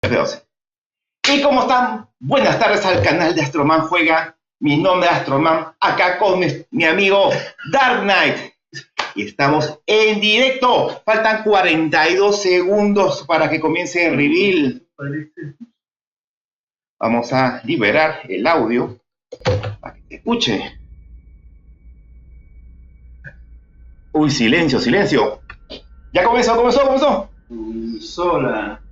12. ¿Y cómo están? Buenas tardes al canal de Astroman Juega. Mi nombre es Astroman, acá con mi amigo Dark Knight. Y estamos en directo. Faltan 42 segundos para que comience el reveal. Vamos a liberar el audio para que se escuche. Uy, silencio, silencio. Ya comenzó. Sola.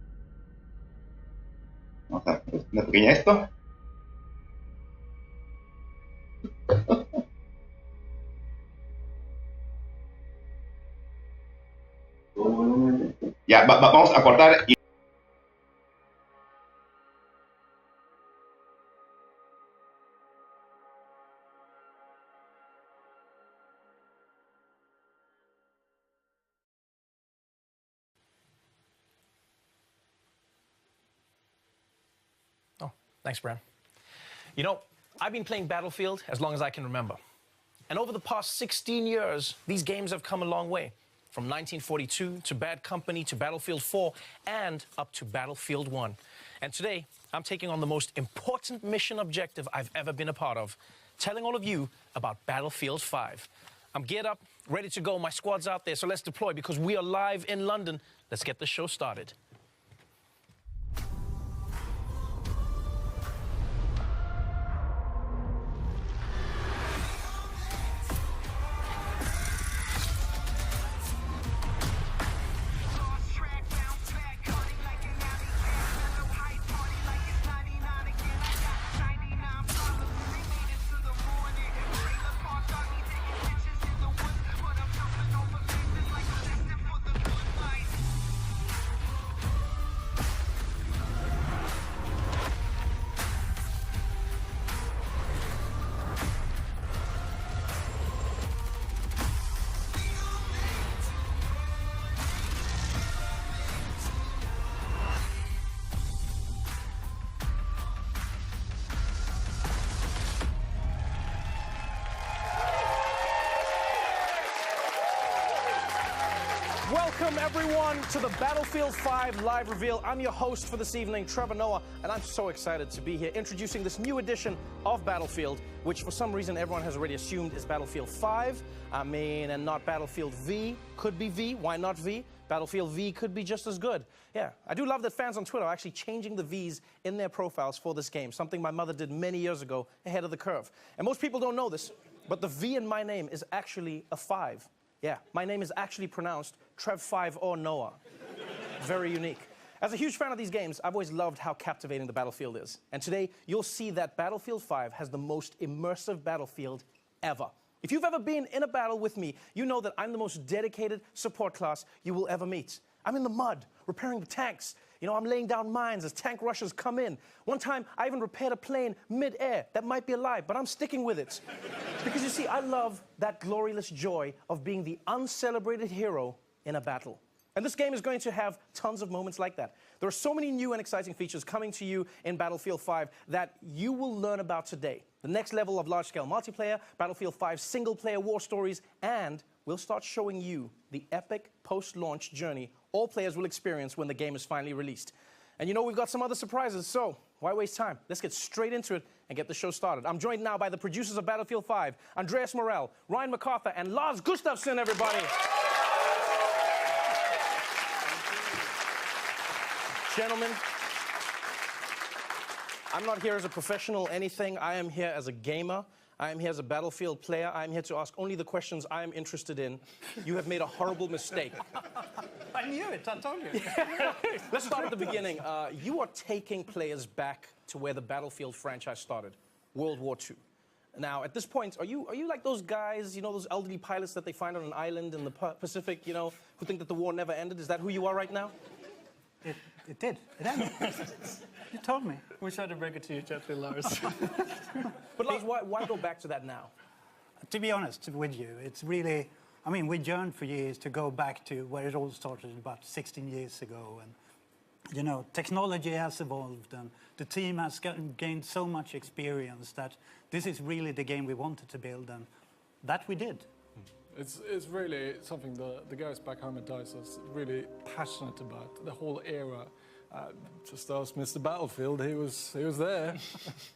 Vamos a hacer una pequeña esto. Ya, vamos a cortar. Oh, thanks, Bram. You know, I've been playing Battlefield as long as I can remember. And over the past 16 years, these games have come a long way. From 1942 to Bad Company to Battlefield 4 and up to Battlefield 1. And today, I'm taking on the most important mission objective I've ever been a part of, telling all of you about Battlefield 5. I'm geared up, ready to go. My squad's out there, so let's deploy because we are live in London. Let's get the show started. Welcome, everyone, to the Battlefield 5 live reveal. I'm your host for this evening, Trevor Noah, and I'm so excited to be here introducing this new edition of Battlefield, which for some reason everyone has already assumed is Battlefield 5. And not Battlefield V. Could be V. Why not V? Battlefield V could be just as good. Yeah, I do love that fans on Twitter are actually changing the Vs in their profiles for this game, something my mother did many years ago ahead of the curve. And most people don't know this, but the V in my name is actually a 5. Yeah, my name is actually pronounced Trev 5 or Noah. Very unique. As a huge fan of these games, I've always loved how captivating the Battlefield is. And today, you'll see that Battlefield 5 has the most immersive battlefield ever. If you've ever been in a battle with me, you know that I'm the most dedicated support class you will ever meet. I'm in the mud, repairing the tanks. You know, I'm laying down mines as tank rushers come in. One time, I even repaired a plane mid-air that might be alive, but I'm sticking with it. Because you see, I love that glorious joy of being the uncelebrated hero in a battle. And this game is going to have tons of moments like that. There are so many new and exciting features coming to you in Battlefield 5 that you will learn about today. The next level of large-scale multiplayer, Battlefield 5 single-player war stories, and we'll start showing you the epic post-launch journey all players will experience when the game is finally released. And you know we've got some other surprises, so why waste time? Let's get straight into it and get the show started. I'm joined now by the producers of Battlefield 5, Andreas Morell, Ryan MacArthur, and Lars Gustafsson, everybody. Gentlemen, I'm not here as a professional anything. I am here as a gamer. I am here as a Battlefield player. I am here to ask only the questions I am interested in. You have made a horrible mistake. I knew it, I told you. Let's start at the beginning. You are taking players back to where the Battlefield franchise started, World War II. Now, at this point, are you like those guys, you know, those elderly pilots that they find on an island in the Pacific, you know, who think that the war never ended? Is that who you are right now? It did. It ended. You told me. Wish I'd break it to you gently, Lars. But Lars, why go back to that now? To be honest with you, it's really, I mean, we yearned for years to go back to where it all started about 16 years ago. And, you know, technology has evolved and the team has gained so much experience that this is really the game we wanted to build, and that we did. It's really something the guys back home at DICE is really passionate about, the whole era. Just ask Mr. Battlefield, he was there.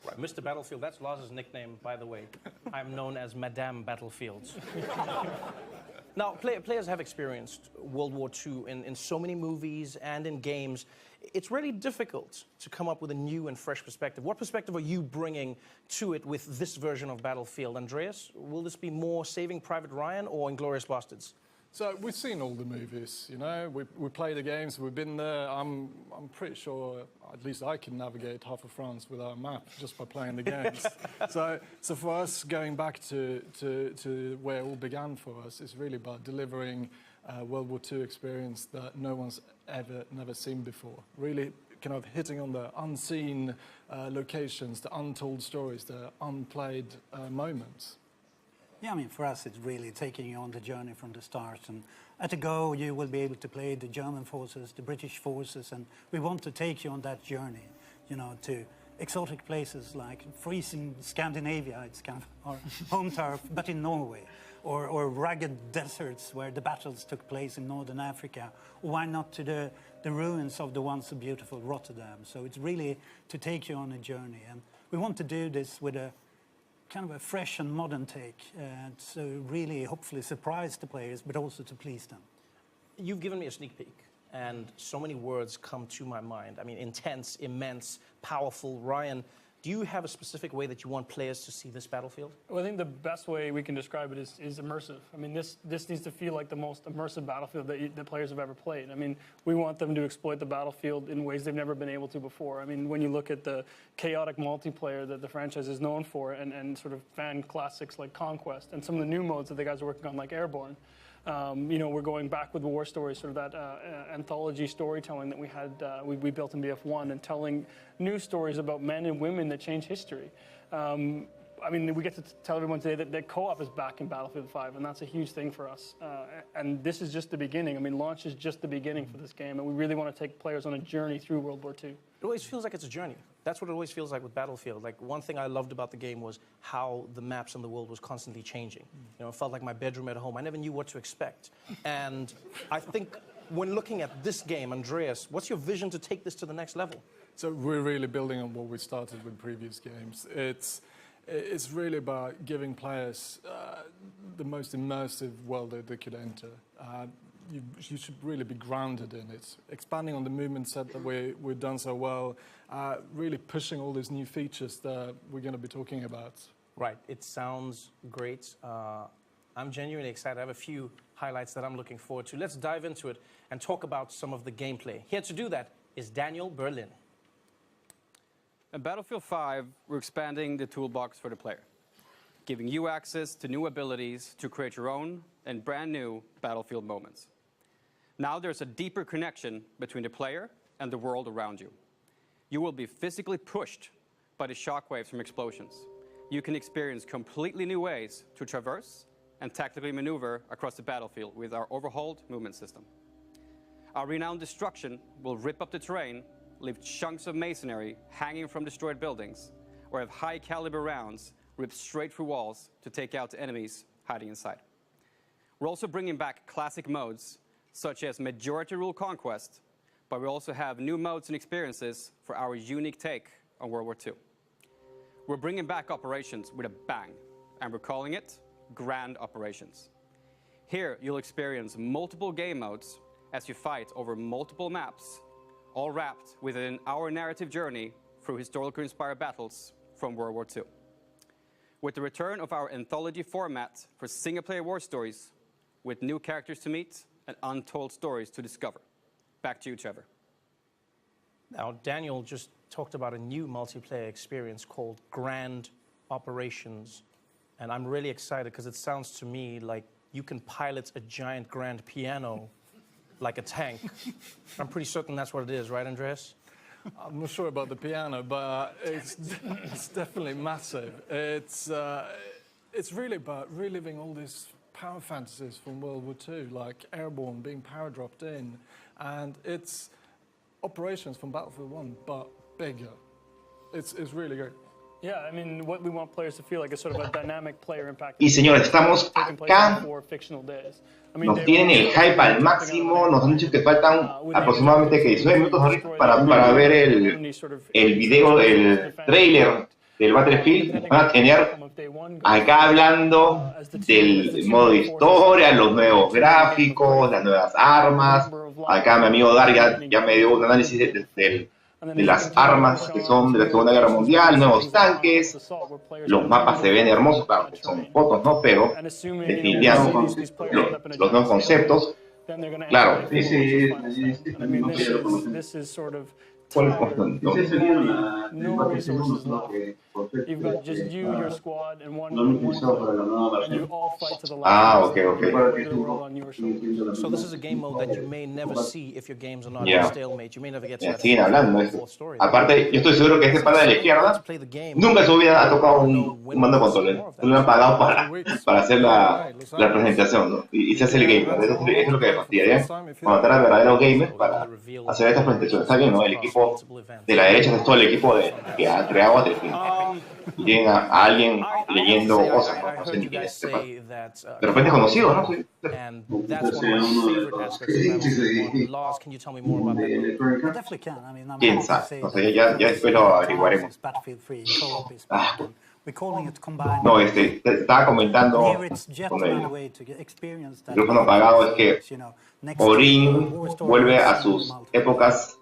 Right, Mr. Battlefield, that's Lars's nickname, by the way. I'm known as Madame Battlefield. Now, players have experienced World War II in so many movies and in games. It's really difficult to come up with a new and fresh perspective. What perspective are you bringing to it with this version of Battlefield? Andreas, will this be more Saving Private Ryan or Inglourious Basterds? So we've seen all the movies, you know. We play the games. We've been there. I'm pretty sure, at least I can navigate half of France without a map just by playing the games. so for us, going back to where it all began for us, is really about delivering a World War II experience that no one's never seen before. Really, kind of hitting on the unseen locations, the untold stories, the unplayed moments. Yeah, I mean, for us, it's really taking you on the journey from the start. And at a go, you will be able to play the German forces, the British forces, and we want to take you on that journey, you know, to exotic places like freezing Scandinavia, it's kind of our home turf, but in Norway, or rugged deserts where the battles took place in Northern Africa, or why not to the ruins of the once so beautiful Rotterdam. So it's really to take you on a journey. And we want to do this with a kind of a fresh and modern take, so really hopefully surprise the players, but also to please them. You've given me a sneak peek, and so many words come to my mind. I mean, intense, immense, powerful. Ryan, do you have a specific way that you want players to see this Battlefield? Well, I think the best way we can describe it is immersive. I mean, this needs to feel like the most immersive Battlefield that players have ever played. I mean, we want them to exploit the Battlefield in ways they've never been able to before. I mean, when you look at the chaotic multiplayer that the franchise is known for, and sort of fan classics like Conquest, and some of the new modes that the guys are working on, like Airborne, you know, we're going back with war stories, sort of that anthology storytelling that we had, we built in BF1, and telling new stories about men and women that change history. I mean, we get to tell everyone today that co-op is back in Battlefield 5, and that's a huge thing for us. And this is just the beginning. I mean, launch is just the beginning for this game, and we really want to take players on a journey through World War II. It always feels like it's a journey. That's what it always feels like with Battlefield. Like, one thing I loved about the game was how the maps and the world was constantly changing. You know, it felt like my bedroom at home. I never knew what to expect. And I think when looking at this game, Andreas, what's your vision to take this to the next level? So we're really building on what we started with previous games. It's really about giving players the most immersive world that they could enter. You should really be grounded in it. Expanding on the movement set that we've done so well, really pushing all these new features that we're going to be talking about. Right, it sounds great. I'm genuinely excited. I have a few highlights that I'm looking forward to. Let's dive into it and talk about some of the gameplay. Here to do that is Daniel Berlin. In Battlefield 5, we're expanding the toolbox for the player, giving you access to new abilities to create your own and brand new Battlefield moments. Now there's a deeper connection between the player and the world around you. You will be physically pushed by the shockwaves from explosions. You can experience completely new ways to traverse and tactically maneuver across the battlefield with our overhauled movement system. Our renowned destruction will rip up the terrain, leave chunks of masonry hanging from destroyed buildings, or have high-caliber rounds ripped straight through walls to take out enemies hiding inside. We're also bringing back classic modes, such as Majority Rule Conquest, but we also have new modes and experiences for our unique take on World War II. We're bringing back operations with a bang, and we're calling it Grand Operations. Here, you'll experience multiple game modes as you fight over multiple maps, all wrapped within our narrative journey through historically inspired battles from World War II. With the return of our anthology format for single-player war stories, with new characters to meet and untold stories to discover. Back to you, Trevor. Now, Daniel just talked about a new multiplayer experience called Grand Operations, and I'm really excited because it sounds to me like you can pilot a giant grand piano like a tank. I'm pretty certain that's what it is, right, Andreas? I'm not sure about the piano, but it's definitely massive. It's really about reliving all these power fantasies from World War II, like Airborne being power dropped in, and it's operations from Battlefield 1, but bigger. It's really great. Yeah, I mean, what we want players to feel like is sort of a dynamic player impact. Y señores, estamos taking place acá. before fictional days. I mean, Nos tienen el hype al máximo, nos han dicho que faltan aproximadamente que 19 minutos ahorita para ver el video, el trailer del Battlefield. Van a tener acá hablando del modo historia, los nuevos gráficos, las nuevas armas. Acá mi amigo Dar ya me dio un análisis de las armas que son de la Segunda Guerra Mundial, nuevos tanques, los mapas se ven hermosos, claro, son fotos, ¿no? Pero definitivamente los nuevos conceptos, claro. Sí. ¿Cuál es el No resources left. You've got just you, your squad, and one and you all fight to the last. Okay. So this is a game mode that you may never see if your games are not Yeah. in stalemate. You may never get to that Siguen hablando de eso. fourth story. Aparte, yo estoy seguro que este pana de la izquierda nunca en su vida ha tocado un mando de control. Lo han pagado para hacer la presentación, ¿no? Y se hace el gamer. Eso es lo que me fastidia, cuando traen verdaderos gamers para hacer estas presentaciones. Está bien, ¿no? El equipo de la derecha es todo el equipo que ha creado Battlefield. Y tienen a alguien leyendo cosas, ¿no? No sé ni quién es este pana. De repente es conocido, ¿no? Sí. And that's one of my favorite aspects of Battlefield. Lars, can you tell me more about that? I definitely can. I mean, I'm ¿Quién happy to sabe? say No sé, ya después lo averiguaremos. it's Battlefield 3, co-op is back, and we're calling it combined. No, estaba comentando Here it's just con another el way to experience that. micrófono apagado, es que You know, next to Orin War Stories, vuelve a sus multiplayer. épocas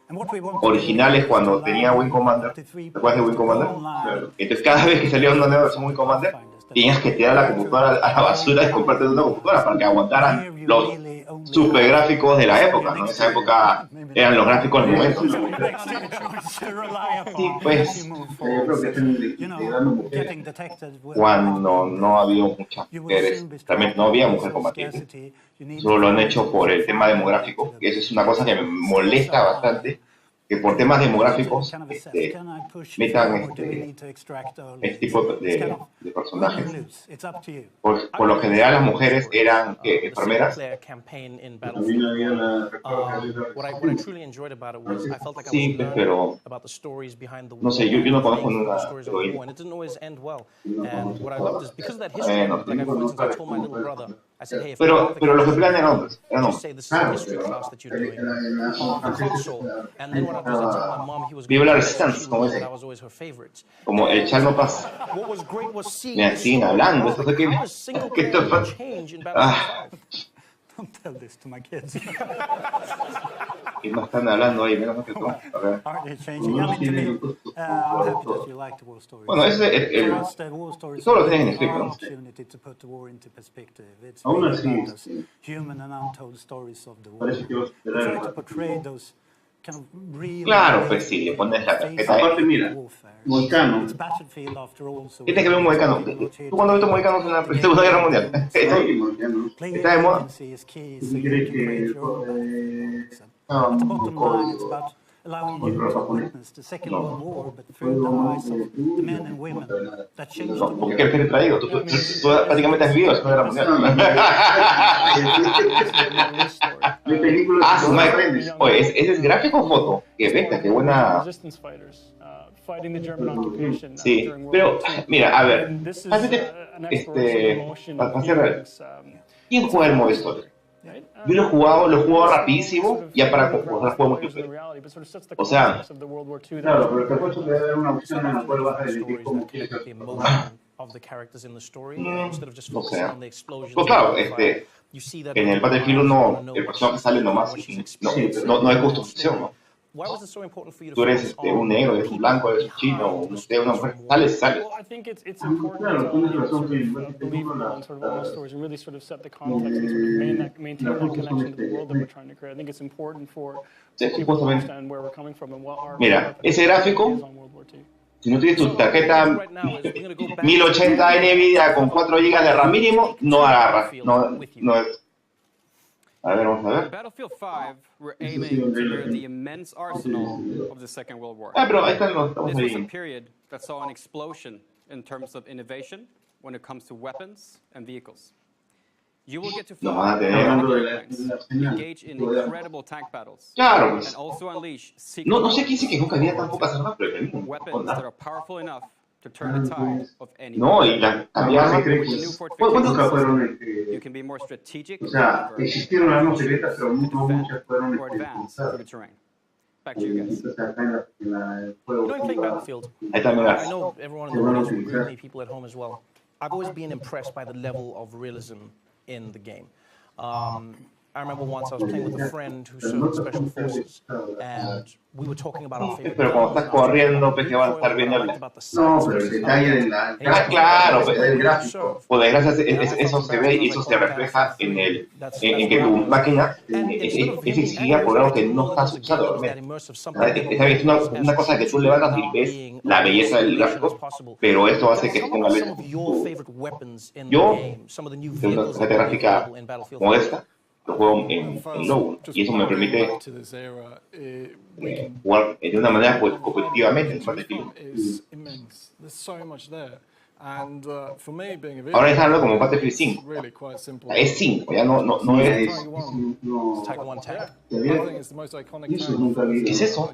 And what we want to originales do is cuando to tenía allow Wing Commander. 43 ¿Te acuerdas de Wing Commander? online. Entonces cada vez que salía una nueva versión Wing Commander, tenías que tirar la computadora a la basura y comprarte una computadora para que aguantaran los super gráficos de la época, ¿no? En esa época eran los gráficos del momento. Sí, pues, cuando no había muchas mujeres, realmente no había mujer combatiente. Solo lo han hecho por el tema demográfico, y eso es una cosa que me molesta bastante, que por temas demográficos metan este tipo de personajes. Por lo general las mujeres eran enfermeras. Sí, pero no sé, yo no conozco ninguna heroína. Pero los que pelean eran hombres. Viva la resistencia, como dicen. Como el Chal no pasa. Me siguen hablando. Esto es que esto Don't tell this to my kids. Y no están hablando ahí, menos que tú. A ver. Aren't they changing? I mean, to me, I'm happy that you like the war stories. Bueno, ese es For us, the war stories todo lo tienen en are escrito, an ¿no? opportunity to put the war into perspective. It's Aún really así, about those human and untold stories of the war. Parece que vas a We esperar. try to portray those kind of real. Claro, pues sí, le pones la tarjeta ahí. Aparte, mira, Moicano. It's battlefield after all, so Tiene que ver un mohicano. ¿Tú cuándo viste mohicanos en la Segunda Guerra Mundial? player Está de moda. agency is key, so you can create your own battlefields. And at the bottom line, it's about allowing you to witness the Second World War, but through the eyes of the men and women that changed the No, ¿por qué world. quieres que te traigo? Tú prácticamente has vivido la Segunda Guerra Mundial. Ah, su madre. Oye, ¿ese es gráfico o foto? Qué bestia, qué buena. Resistance fighters, fighting the German occupation, Sí, during World pero War II. mira, a ver, And this is, fíjate, an exploration of emotion, para hacer feelings, ¿quién juega el modo historia? right? Yo lo he jugado rapidísimo, ya para jugar muy Players in reality, but sort of sets the O sea, context of the World War II. Claro, pero te apuesto que debe haber una opción en la cual vas a elegir cómo quieres the hacer. emotion of the characters in the story instead of just no focusing sé. on the explosions. Pues claro, and the fire. You see that en el Battlefield 1 el personaje sale nomás, no hay construcción, ¿no? Why was it so important for you to Tú eres focus on un negro, eres un blanco, eres un chino, una mujer, sales. Well, I think it's important Claro, to tienes razón, sí, believe in sort of all stories and really sort of set the context and sort of maintain that connection to the world that we're trying to create. I think it's important for Sí, people to supuestamente. understand where we're coming from and what our Mira, ese gráfico, is on World War II. si no tienes tu tarjeta 1080 NVIDIA con 4 GB de RAM mínimo, no agarra, no es. A ver, vamos a In ver. Battlefield 5, we're aiming to mirror the immense arsenal of the Second World War. Ah, pero ahí están los, estamos This was a ahí. period that saw an explosion in terms of innovation when it comes to weapons and vehicles. You will get to No, fly hablando de airplanes, la señal. engage in incredible tank battles, Claro, and pues. also unleash secret No sé quién se quejó que había tan pocas armas, pero weapons that are powerful enough to turn the tide of any No, war. y la cambiaron. With the new ¿Cuántos fortifications fueron? system, you can be more strategic O sea, over existieron armas secretas, pero to no defend muchas fueron or advance through the terrain. Back to you guys. O sea, acá en el juego. You know, in playing Battlefield, Ahí está, mira. I know everyone in the audience will agree with me, people at home as well. I've always been impressed by the level of realism in the game. I remember once I was playing with a friend who served special forces, and we were talking about our favorite Pero cuando estás corriendo, pues que van a estar viendo la... No, pero el detalle de la. Ah, claro, pues, el gráfico. por desgracia eso se ve y eso se refleja en que tu máquina es exigida por algo que no estás usando realmente. Es una cosa que tú levantas y ves la belleza del gráfico, pero esto hace que se ponga lento. Yo tengo una tarjeta gráfica modesta, lo juego en low y eso me permite jugar de una manera competitivamente en Battlefield. Ahora es algo como Battlefield 5. Es 5, ya no es... ¿Qué es eso?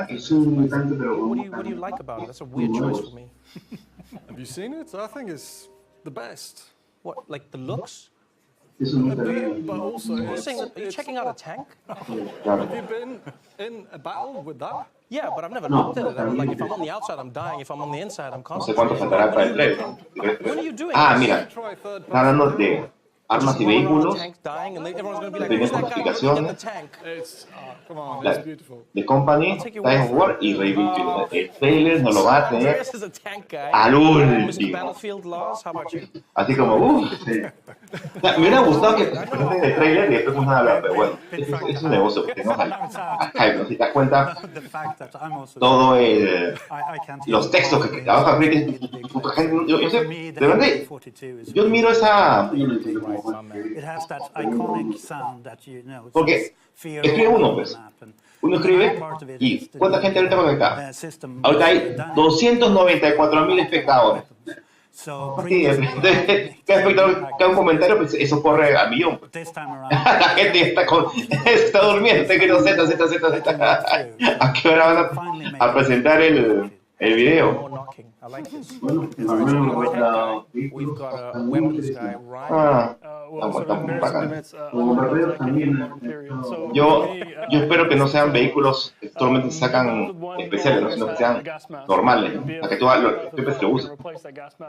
Es un tanque, pero con What do you like about it? That's a weird choice for me. Have you seen it? I think it's the best. What, like the looks? es un But also, Are you checking out a tank? have you been in a battle with that? Yeah, but I've never looked at it. I'm like, if I'm on the outside, I'm dying. If I'm on the inside, I'm No sé cuánto constantly. faltará para el trailer. What are you doing? Ah, mira, Try third está hablando de armas y vehículos, Tank dying, and everyone's going to be like, primeras who's that guy looking at the fortificaciones, tank? It's come on, La- it's beautiful. The Company, Time of War y Reacción. El trailer no lo va a tener Andreas is a tank guy. al Mr. último. Battlefield Laws, how about you? Así como, me hubiera gustado que presenten el trailer y después nos van a hablar, pero bueno, es un negocio que no sale. Hype, ¿no? Si te das cuenta, The fact that I'm also todo I can't los textos que abajo aprieten, yo sé, de verdad, yo admiro esa, It has that iconic sound that you know. it's porque just fear escribe on uno, the pues. map, and Uno escribe y ¿cuánta gente ahorita conectada? Ahorita hay 294.000 espectadores. So Sí, cada espectador, cada un comentario, pues eso corre a millón. Pues. this time around, La gente está durmiendo, está que no Z. ¿A qué hora van a presentar el video? More knocking. I like this. Bueno, la We've got a weapons guy, Ryan. Ah, Well, está sort of muy embarrassing bacán. limits, Como like barberos any también, modern period. So Yo for me, espero que no sean vehículos que solamente sacan especiales, ¿no? Sino que sean normales, ¿no? Para que tú siempre se lo uses.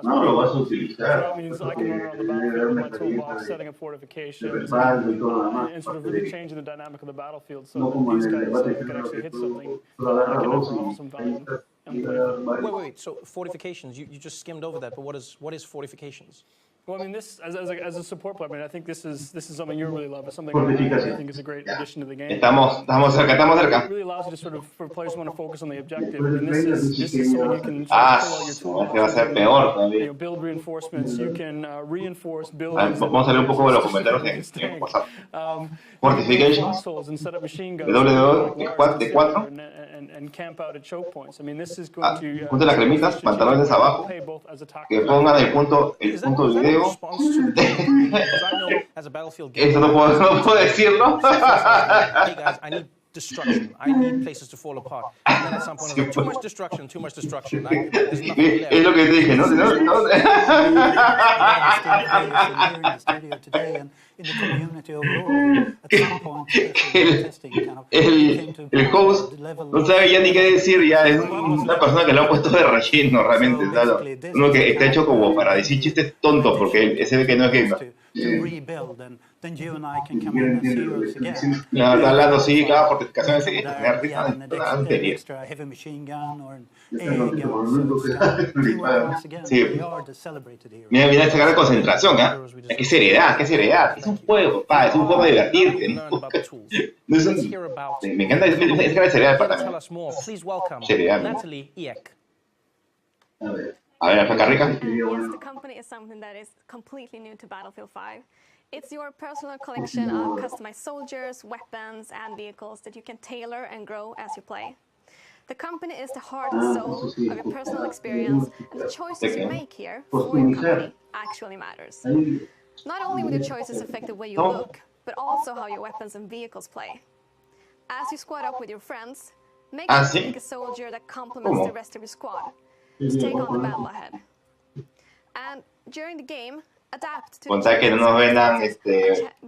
no lo vas a utilizar. That means I can run around the battlefield with my toolbox, setting up de fortifications, respaldo y todo lo demás. and sort of really changing the dynamic of the battlefield so No that como en these el guys debate can final actually que hit tú something solo that agarras can dos overall some y value ahí and play it. Wait. So fortifications, you just skimmed over that, but what is fortifications? Well, I mean, this as a support player, I mean, I think this is something you really love. It's something I think is a great addition to the game. Estamos cerca. It really allows you to sort of, for players who want to focus on the objective. And this is so you can sort Ah, of pull out your toolbox. este va a ser peor You todavía. know, build reinforcements. You can reinforce Ah, buildings. vamos a leer un poco de los comentarios en WhatsApp. Fortifications, Instead of machine guns. de 4. And camp out at choke points. I mean, this is Ah, going to. junta las cremitas, pantalones abajo, Play both as a que tactical. pongan el punto de Is that a video. response to because I know as a Battlefield game, Eso no puedo decirlo. hey guys, I need destruction. I need places to fall apart. And then at some point, I was like, too much destruction, too much destruction. There's nothing left. Es lo que te dije, ¿no? in the studio today and in the community overall. At some point, testing kind of came to El host the level no sabe ya ni qué decir, ya es una persona que lo han puesto de relleno realmente, ¿sabes? Uno que está hecho como para decir chistes tontos porque se ve que no es gamer. to rebuild, and then you and I can come in as heroes again. Ya está hablando así, cada fortificación es tener We have an extra heavy machine gun or an AA gun. So it's kind of teamwork once again. Sí. We are the celebrated heroes. Mira esa cara de concentración, ¿ah? Qué seriedad. Es un juego, pa, es un juego de divertirte, Learn ¿no? about the tools. No es Let's un- hear about me encanta esa cara de seriedad para Tell mí. us more. Please welcome Seriedad. Natalie Eck. A ver. A ver, Alfa Rica. Yes, the company is something that is completely new to Battlefield 5. It's your personal collection of customized soldiers, weapons, and vehicles that you can tailor and grow as you play. The company is the heart and soul of your personal experience, and the choices you make here for your company actually matters. Ahí, Not only will your choices affect the way you look, but also how your weapons and vehicles play. As you squad up with your friends, make sure sí? to pick a soldier that complements ¿Cómo? the rest of your squad. to take on the battle ahead. And during the game, adapt to Contar que no nos vendan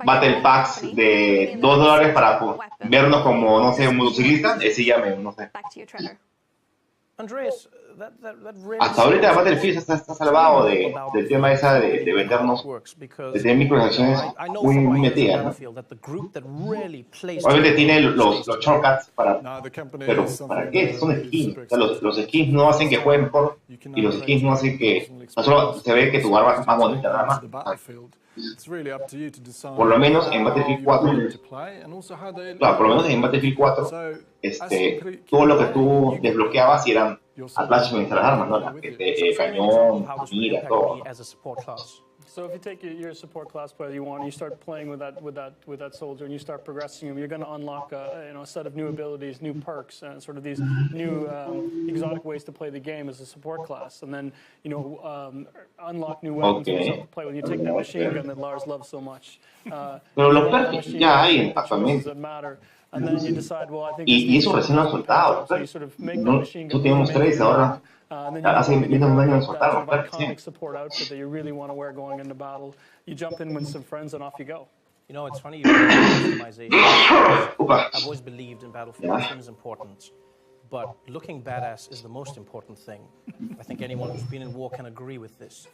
Battle Packs de $2 para vernos como, no sé, un motociclista. Ese ya me, no sé. Back to you, Trevor. Andreas, that really Hasta ahorita Battlefield está salvado del tema esa de vendernos, de tener microtransacciones muy metidas, ¿no? Obviamente tiene los shortcuts pero ¿para qué? Son skins. O sea, los skins no hacen que jueguen mejor y los skins no hacen que solo se ve que tu arma es más bonita nada más. Por lo menos en Battlefield 4, claro, por lo menos en Battlefield 4, todo lo que tú desbloqueabas y eran attachments a las armas, ¿no? Cañón, mira, todo. So if you take your support class player you start playing with that soldier and you start progressing him, you're going to unlock a set of new abilities, new perks, and sort of these new exotic ways to play the game as a support class, and then unlock new weapons for yourself to play with. You take that machine gun that Lars loves so much. Pero los perks ya hay actualmente. Y eso recién lo han soltado. Tú teníamos 3 ahora. Hace menos de un año soltaron los perks. You know, it's funny you mention customization. I've always believed in Battlefield. It is important. But looking badass is the most important thing. I think anyone who's been in war can agree with this.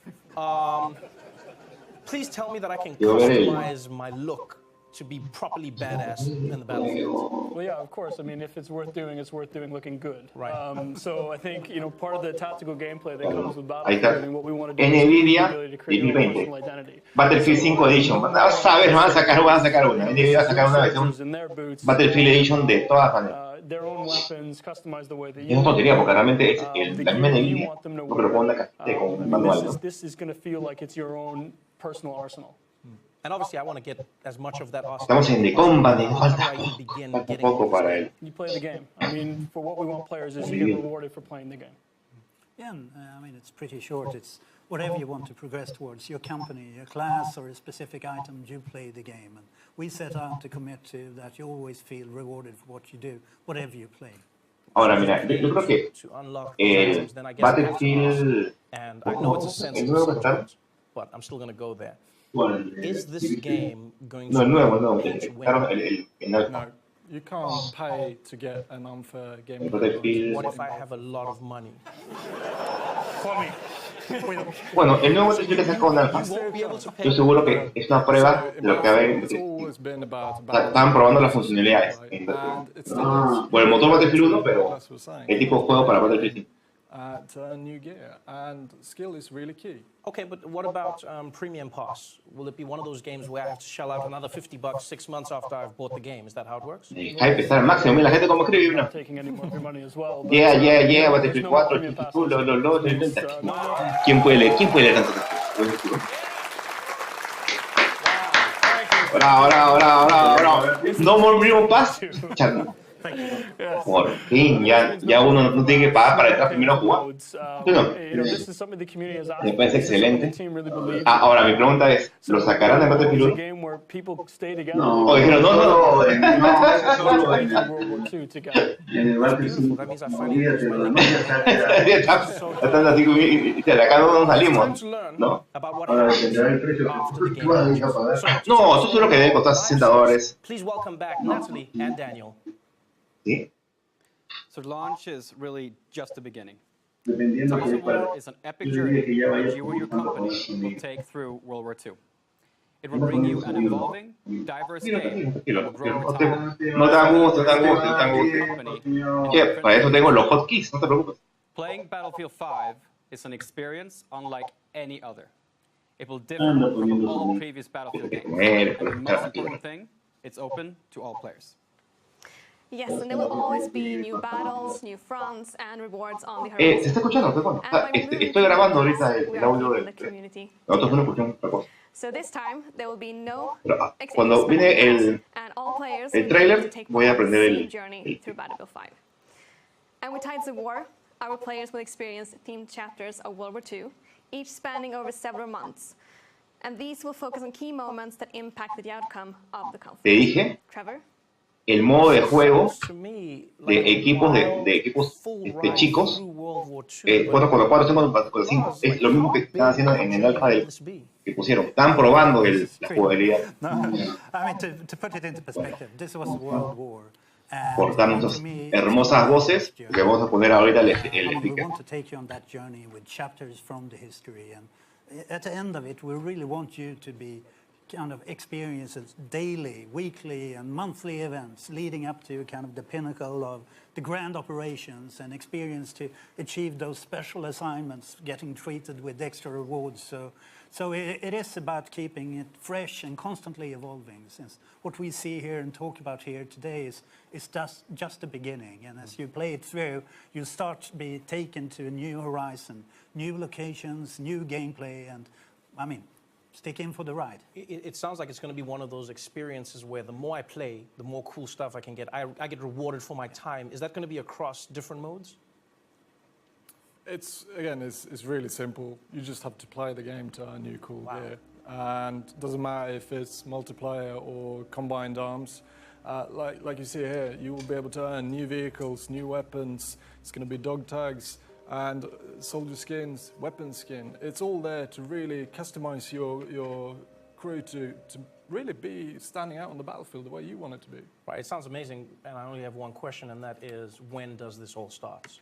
Please tell me that I can customize my look to be properly badass in the battlefield. Well, yeah, of course. I mean, if it's worth doing looking good. Right. So I think, part of the tactical gameplay that comes with Battlefield and what we want to do NVIDIA is to create your own personal identity. Battlefield 5 Edition. Vas a ver, van a sacar una. NVIDIA va a sacar una versión Battlefield Edition de todas maneras. Their own weapons, customized the way that Es una tontería porque realmente la misma NVIDIA no te lo pone con un manual. This is going to feel like it's your own personal arsenal. And obviously, I want to get as much of that arsenal. Estamos en The Company, falta poco para él. You play the game. I mean, for what we want players is you get rewarded for playing the game. Yeah, I mean, it's pretty short. It's whatever you want to progress towards, your company, your class, or a specific item, you play the game. And we set out to commit to that you always feel rewarded for what you do, whatever you play. Ahora, mira, yo creo que el Battlefield, el nuevo va a estar. But I'm still going to go there. Is this game going to... No, el No, you can't pay to get an unfair game. What if I have a lot of money? Bueno, el nuevo Battlefield que sacó un alfa, yo seguro que es una prueba de lo que estaban probando las funcionalidades. Bueno, el motor Battlefield 1, pero el tipo de juego para Battlefield 5. To new gear, and skill is really key. Okay, but what about Premium Pass? Will it be one of those games where I have to shell out another $50 6 months after I've bought the game? Is that how it works? Hype está al máximo, mira la gente como escribe, ¿no? Yeah, Battlefield 4, ¿Quién puede leer tanto? Bravo. No more Premium Pass. Por fin, ya uno no tiene que pagar para entrar primero a jugar. No. Me parece excelente. Ahora mi pregunta es, ¿lo sacarán de Battlefield 1? No. O dijeron, no. En el Battlefield 5, están así, de acá no salimos, ¿no? Ahora dependerá el precio que tú vas a pagar. No, eso es lo que debe costar $60. Please welcome back Natalie and Daniel. ¿Sí? So launch is really just the beginning. Dependiendo que para is an epic journey that you and your company will take through World War II. It will bring you an evolving, diverse game that will grow over time. No te dan gusto. Para eso tengo los hotkeys, no te preocupes. Playing Battlefield 5 is an experience unlike any other. It will differ from all previous Battlefield games. And the most important thing, it's open to all players. Yes, and there will always be new battles, new fronts, and rewards on the horizon. ¿Se está escuchando? Estoy grabando ahorita el audio de... Nosotros no escuchamos otra cosa. So this time, there will be no cuando viene el trailer, voy a aprender el... journey through Battlefield 5. And with Tides of War, our players will experience themed chapters of World War II, each spanning over several months. And these will focus on key moments that impacted the outcome of the conflict. Te dije... Trevor? El modo de juego de equipos chicos 4x4, 5x5, es lo mismo que están haciendo en el alfa que pusieron. Están probando la jugabilidad. No, I mean, to put it into perspective, this was World War. Cortamos esas hermosas voces que vamos a poner ahorita el We speaker. want to take you on that journey with chapters from the history, and at the end of it, we really want you to be kind of experiences daily, weekly, and monthly events leading up to kind of the pinnacle of the grand operations and experience to achieve those special assignments, getting treated with extra rewards. So it is about keeping it fresh and constantly evolving, since what we see here and talk about here today is just the beginning. And as you play it through, you start to be taken to a new horizon, new locations, new gameplay, and I mean, stick in for the ride. It sounds like it's going to be one of those experiences where the more I play, the more cool stuff I can get. I get rewarded for my time. Is that going to be across different modes? It's really simple. You just have to play the game to earn new cool gear. And it doesn't matter if it's multiplayer or combined arms. Like you see here, you will be able to earn new vehicles, new weapons. It's going to be dog tags and soldier skins, weapon skin. It's all there to really customize your crew to really be standing out on the battlefield the way you want it to be. Right, it sounds amazing, and I only have one question, and that is, when does this all start?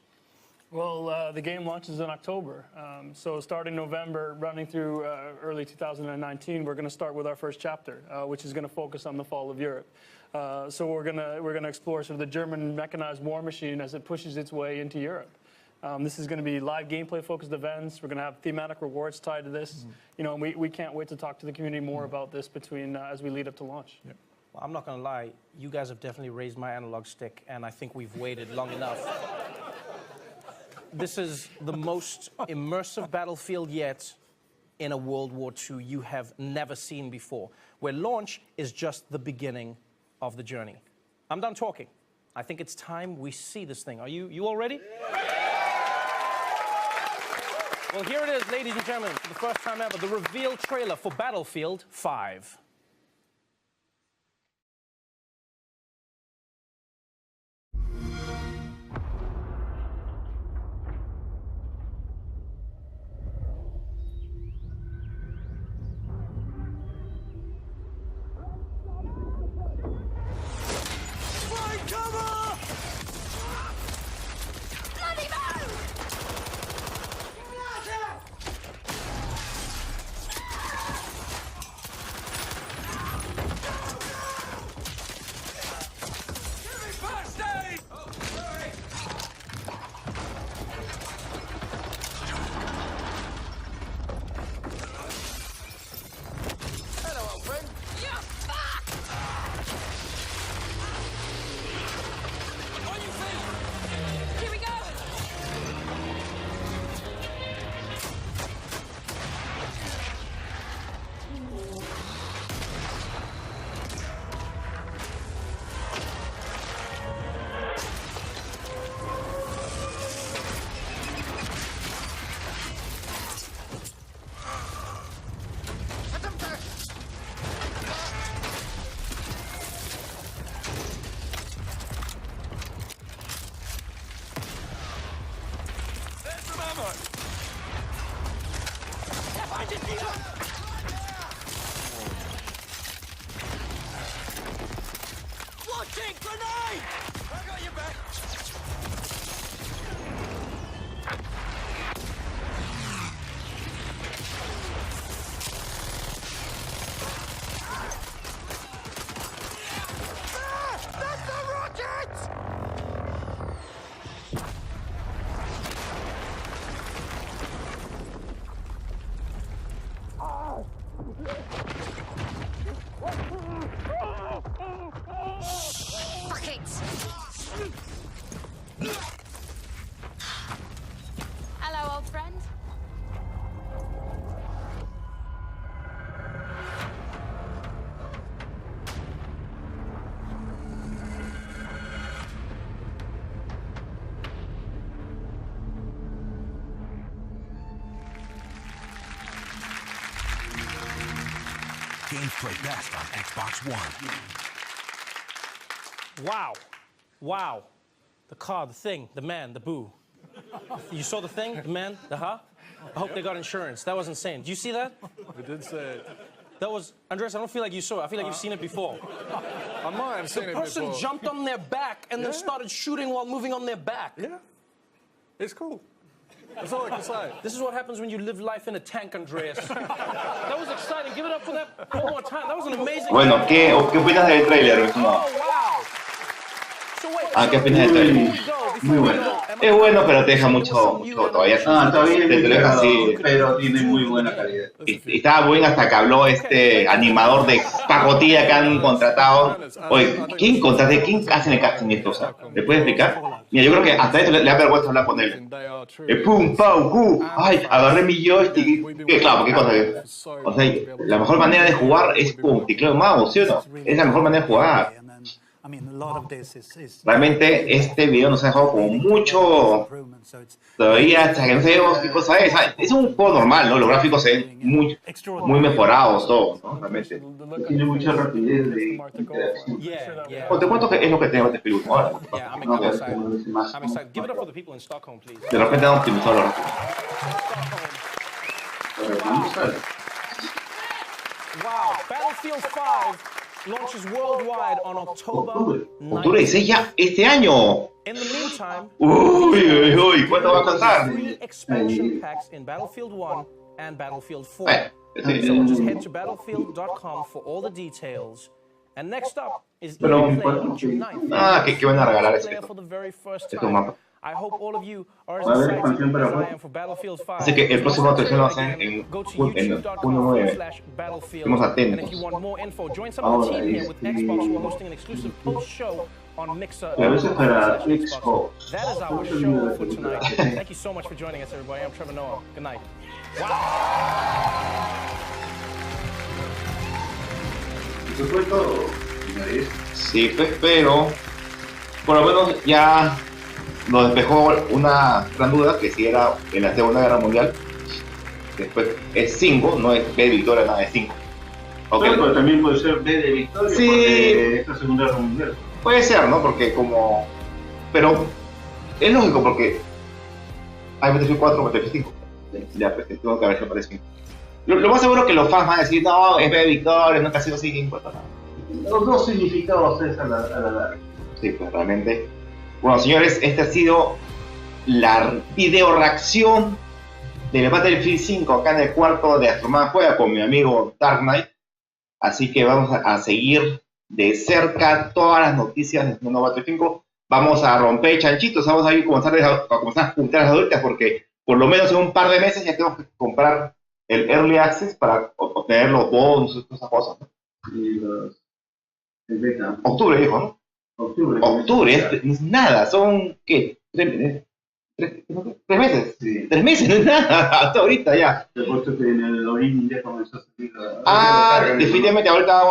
Well, the game launches in October. So starting November, running through early 2019, we're going to start with our first chapter, which is going to focus on the fall of Europe. So we're going to explore sort of the German mechanized war machine as it pushes its way into Europe. This is going to be live gameplay-focused events. We're going to have thematic rewards tied to this. You know, we can't wait to talk to the community more about this as we lead up to launch. Yeah. Well, I'm not going to lie. You guys have definitely raised my analog stick, and I think we've waited long enough. This is the most immersive battlefield yet in a World War II you have never seen before, where launch is just the beginning of the journey. I'm done talking. I think it's time we see this thing. Are you all ready? Well, here it is, ladies and gentlemen, for the first time ever, the reveal trailer for Battlefield 5. Hello, old friend. Games play best on Xbox One. Wow. Wow. The car, the thing, the man, the boo. You saw the thing, the man, the I hope they got insurance. That was insane. Do you see that? We did say it. That was, Andres, I don't feel like you saw it. I feel like you've seen it before. I might have seen it before. The person jumped on their back and then started shooting while moving on their back. Yeah. It's cool. That's all I can say. This is what happens when you live life in a tank, Andreas. That was exciting. Give it up for that one more time. That was an amazing... Bueno, ¿qué opinas del trailer? Oh, wow. So wait, ¿Qué opinas del trailer? Muy bueno. Es bueno, pero te deja mucho todavía. Está bien, Te deja así. pero tiene muy buena calidad. Y estaba bueno hasta que habló este animador de pacotilla que han contratado. Oye, ¿quién contrataste? ¿Quién hace el casting esto? O sea, ¿me puedes explicar? Mira, yo creo que hasta eso le da vergüenza hablar con él. Pum, pau, ay, agarré mi joystick. Claro, ¿qué cosa es? O sea, la mejor manera de jugar es con teclado de mouse, ¿sí o no? Es la mejor manera de jugar. Realmente este video nos ha dejado como mucho todavía hasta que no sabemos qué cosa es. Es un juego normal, ¿no? Los gráficos se ven muy mejorados, todos, ¿no? Realmente. Tiene mucha rapidez de interacción. Te cuento que es lo que tenemos de Facebook ahora. De repente han optimizado los gráficos. Wow, Battlefield 5 launches worldwide on October 9th. Octubre 16 ya este año. In the meantime, uy, ¿cuánto va a costar? 3 expansion packs in Battlefield 1 and Battlefield 4. So just head to battlefield.com for all the details. And next up is EA Play on June 9th. ¿Qué van a regalar esto? For the very first time. I hope all of you are as excited as I am for Battlefield 5. Así que el próximo atención lo hacen en junio 9. Estamos atentos. And if you want more info, join some of the team here with Xbox who are hosting an exclusive post-show on Mixer. A veces para Xbox. That is our show for tonight. Thank you so much for joining us, everybody. I'm Trevor Noah. Good night. Wow. Eso fue todo. Sí, pero por lo menos ya nos despejó una gran duda que si era en la Segunda Guerra Mundial. Después es 5, no es B de victoria, nada, es 5. Okay. Pero también puede ser B de victoria, sí, porque esta Segunda Guerra Mundial. Puede ser, ¿no? Porque como... Pero es lógico porque hay Battlefield 4, Battlefield 5. Ya, pues tengo que haber que aparecer 5. Lo más seguro que los fans van a decir, no, es B de victoria, nunca ha sido 5. Los dos significados es a la larga. Sí, pues realmente... Bueno, señores, esta ha sido la video reacción del Battlefield 5 acá en el cuarto de Astroman Juega con mi amigo Dark Knight. Así que vamos a seguir de cerca todas las noticias del nuevo Battlefield 5. Vamos a romper chanchitos, vamos a comenzar a juntar las adultas porque por lo menos en un par de meses ya tenemos que comprar el Early Access para obtener los bonus y todas esas cosas, ¿no? Y el beta. Octubre, dijo, ¿no? Octubre, es nada, son, ¿qué? ¿3 meses? Sí. 3 meses, no es nada, hasta ahorita ya. Te he puesto que en el Origin ya comenzó a salir. Definitivamente ahorita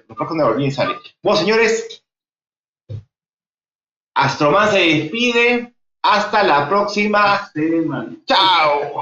los próximos de Origin sale. Bueno, señores, Astroman se despide, hasta la próxima semana. ¡Chao!